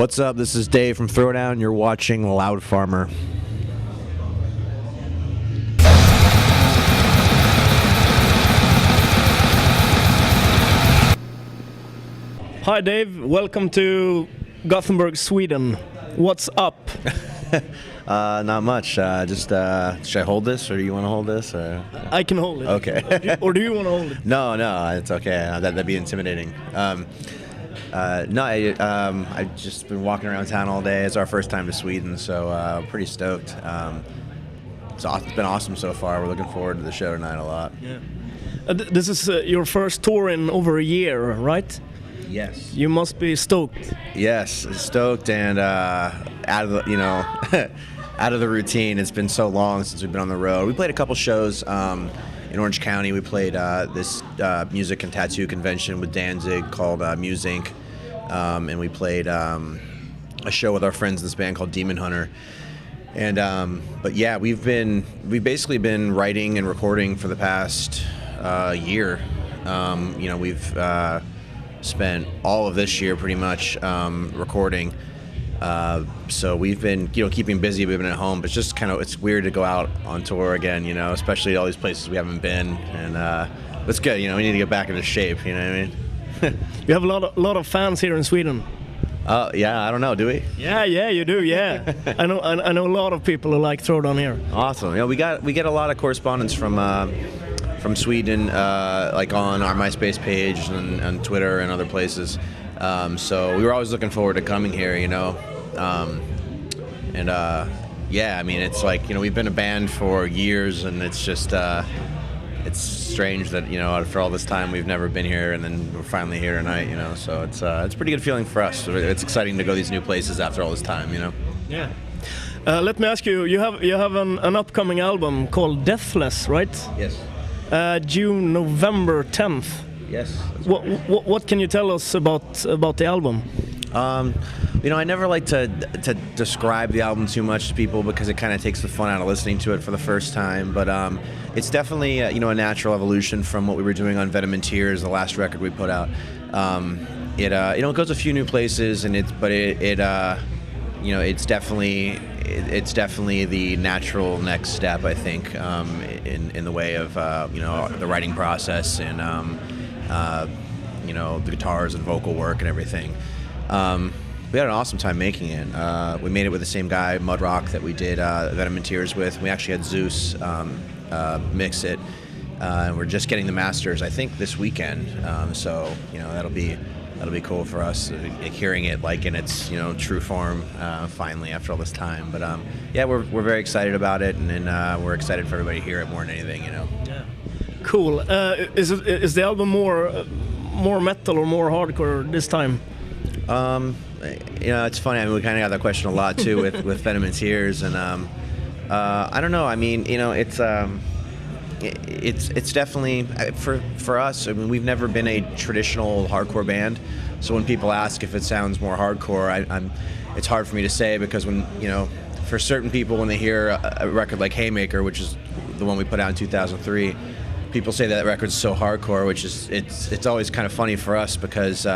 What's up? This is Dave from Throwdown. You're watching Loudfarmer. Hi Dave, welcome to Gothenburg, Sweden. What's up? Not much. Should I hold this, or do you want to hold this? Or? I can hold it. Okay. Or do you want to hold it? No, it's okay. That'd be intimidating. I've just been walking around town all day. It's our first time to Sweden, so pretty stoked. It's been awesome so far. We're looking forward to the show tonight a lot. Yeah. This is your first tour in over a year, right? Yes. You must be stoked. Yes, stoked and out of the out of the routine. It's been so long since we've been on the road. We played a couple shows in Orange County. We played this music and tattoo convention with Danzig called Muse Inc. And we played a show with our friends in this band called Demon Hunter. And but yeah, we've basically been writing and recording for the past year. We've spent all of this year pretty much recording. So we've been, keeping busy. We've been at home, but it's it's weird to go out on tour again, especially all these places we haven't been. And it's good, we need to get back into shape. You know what I mean? You have a lot of fans here in Sweden. Yeah, I don't know. Do we? Yeah, you do. Yeah, I know a lot of people who like Throwdown here. Awesome. We get a lot of correspondence from Sweden, like on our MySpace page and Twitter and other places. So we were always looking forward to coming here, yeah, I mean, it's like, we've been a band for years, and it's just, it's strange that, after all this time we've never been here, and then we're finally here tonight, so it's a pretty good feeling for us. It's exciting to go these new places after all this time, Yeah. Let me ask you, you have an upcoming album called Deathless, right? Yes. June, November 10th. Yes. What can you tell us about the album? I never like to describe the album too much to people, because it kind of takes the fun out of listening to it for the first time. But it's definitely a natural evolution from what we were doing on Venom and Tears, the last record we put out. It goes a few new places, and it's definitely the natural next step, I think, in the way of the writing process and the guitars and vocal work and everything. We had an awesome time making it. We made it with the same guy, Mudrock, that we did Venom and Tears with. We actually had Zeus mix it, and we're just getting the masters, I think, this weekend. So that'll be cool for us, hearing it like in its true form finally after all this time. But yeah, we're very excited about it, and we're excited for everybody to hear it more than anything. Yeah. Cool. Is the album more metal or more hardcore this time? It's funny. I mean, we kind of got that question a lot too with Venom and Tears, and I don't know. I mean, it's definitely for us. I mean, we've never been a traditional hardcore band, so when people ask if it sounds more hardcore, it's hard for me to say, because when for certain people, when they hear a record like Haymaker, which is the one we put out in 2003, people say that record's so hardcore, which is it's always kind of funny for us, because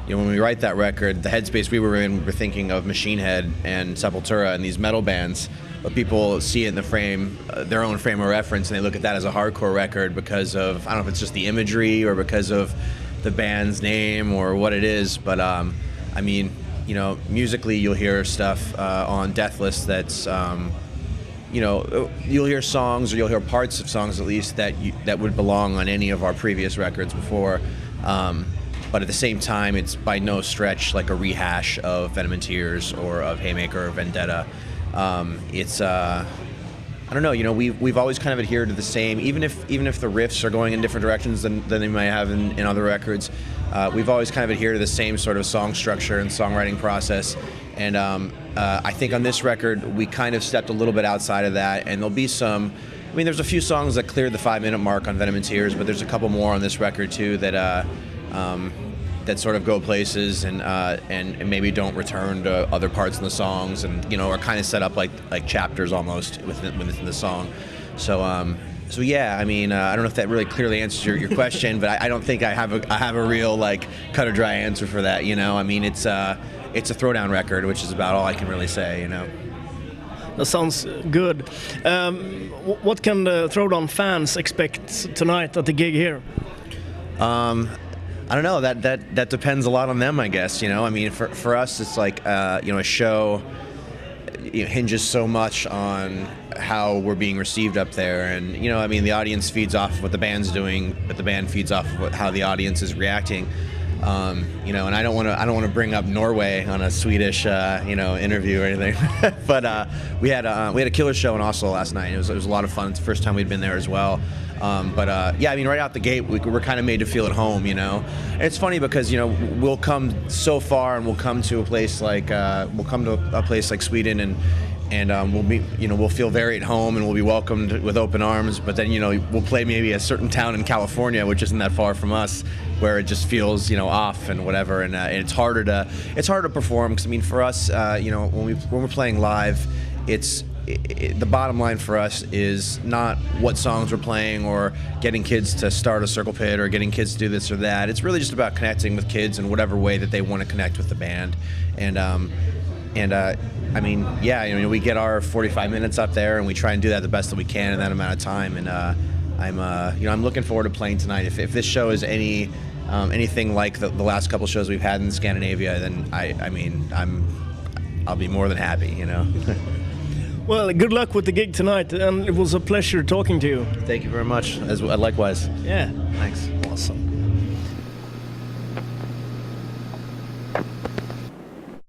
when we write that record, the headspace we were in, we were thinking of Machine Head and Sepultura and these metal bands, but people see it in their own frame of reference, and they look at that as a hardcore record because of, I don't know if it's just the imagery or because of the band's name or what it is, but I mean, musically you'll hear stuff on Deathless that's you'll hear songs, or you'll hear parts of songs at least, that would belong on any of our previous records before. But at the same time, it's by no stretch like a rehash of Venom and Tears or of Haymaker or Vendetta. It's I don't know. We've always kind of adhered to the same, even if the riffs are going in different directions than they might have in other records. We've always kind of adhered to the same sort of song structure and songwriting process. And I think on this record, we kind of stepped a little bit outside of that, and there'll be some. I mean, there's a few songs that cleared the 5-minute mark on Venom and Tears, but there's a couple more on this record too that sort of go places and maybe don't return to other parts in the songs, and are kind of set up like chapters almost within the song. So yeah, I mean, I don't know if that really clearly answers your question, but I don't think I have a real cut or dry answer for that. I mean, it's a Throwdown record, which is about all I can really say, you know. That sounds good. What can the Throwdown fans expect tonight at the gig here? I don't know. That depends a lot on them, I guess. You know, I mean, for us, it's like you know, a show hinges so much on how we're being received up there, and you know, I mean, the audience feeds off of what the band's doing, but the band feeds off of how the audience is reacting. You know, and I don't want to bring up Norway on a Swedish you know, interview or anything, but we had a killer show in Oslo last night. It was a lot of fun. It's the first time we'd been there as well. But yeah, I mean, right out the gate, we're kind of made to feel at home, you know. And it's funny because, you know, we'll come so far, and we'll come to a place like Sweden, and we'll be, you know, we'll feel very at home, and we'll be welcomed with open arms. But then, you know, we'll play maybe a certain town in California, which isn't that far from us, where it just feels, you know, off and whatever, and it's harder to perform, because I mean, for us, you know, when we're playing live, the bottom line for us is not what songs we're playing or getting kids to start a circle pit or getting kids to do this or that. It's really just about connecting with kids in whatever way that they want to connect with the band. And I mean, yeah, you know, we get our 45 minutes up there, and we try and do that the best that we can in that amount of time. And you know, I'm looking forward to playing tonight. If this show is anything like the last couple shows we've had in Scandinavia, then I mean, I'll be more than happy, you know. Well, good luck with the gig tonight, and it was a pleasure talking to you. Thank you very much. Likewise. Yeah. Thanks. Awesome.